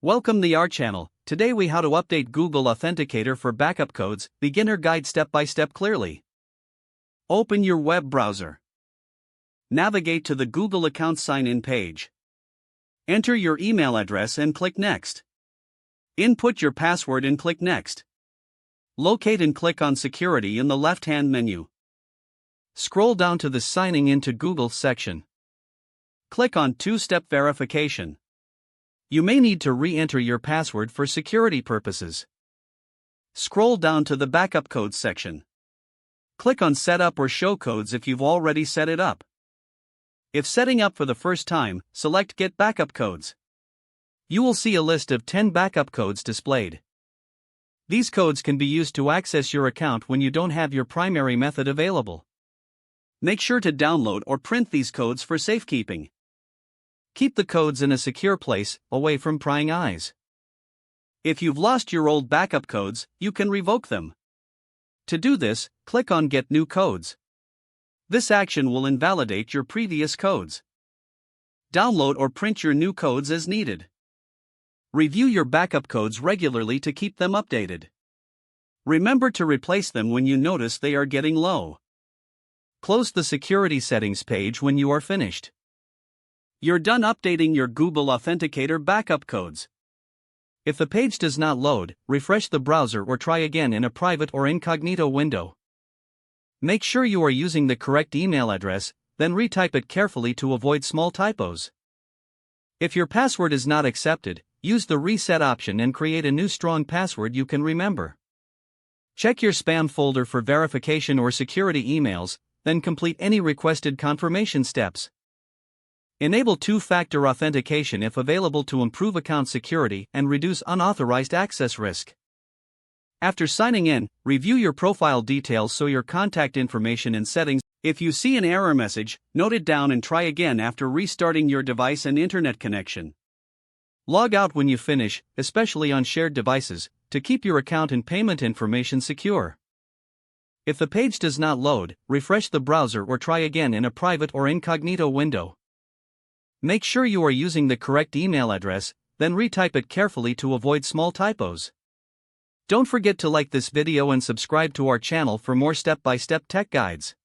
Welcome to our channel. Today we how to update Google Authenticator for backup codes, beginner guide step by step clearly. Open your web browser. Navigate to the Google account sign-in page. Enter your email address and click Next. Input your password and click Next. Locate and click on Security in the left-hand menu. Scroll down to the Signing into Google section. Click on Two-Step Verification. You may need to re-enter your password for security purposes. Scroll down to the Backup Codes section. Click on Set Up or Show Codes if you've already set it up. If setting up for the first time, select Get Backup Codes. You will see a list of 10 backup codes displayed. These codes can be used to access your account when you don't have your primary method available. Make sure to download or print these codes for safekeeping. Keep the codes in a secure place, away from prying eyes. If you've lost your old backup codes, you can revoke them. To do this, click on Get New Codes. This action will invalidate your previous codes. Download or print your new codes as needed. Review your backup codes regularly to keep them updated. Remember to replace them when you notice they are getting low. Close the security settings page when you are finished. You're done updating your Google Authenticator backup codes. If the page does not load, refresh the browser or try again in a private or incognito window. Make sure you are using the correct email address, then retype it carefully to avoid small typos. If your password is not accepted, use the reset option and create a new strong password you can remember. Check your spam folder for verification or security emails, then complete any requested confirmation steps. Enable two-factor authentication if available to improve account security and reduce unauthorized access risk. After signing in, review your profile details so your contact information and settings. If you see an error message, note it down and try again after restarting your device and internet connection. Log out when you finish, especially on shared devices, to keep your account and payment information secure. If the page does not load, refresh the browser or try again in a private or incognito window. Make sure you are using the correct email address, then retype it carefully to avoid small typos. Don't forget to like this video and subscribe to our channel for more step-by-step tech guides.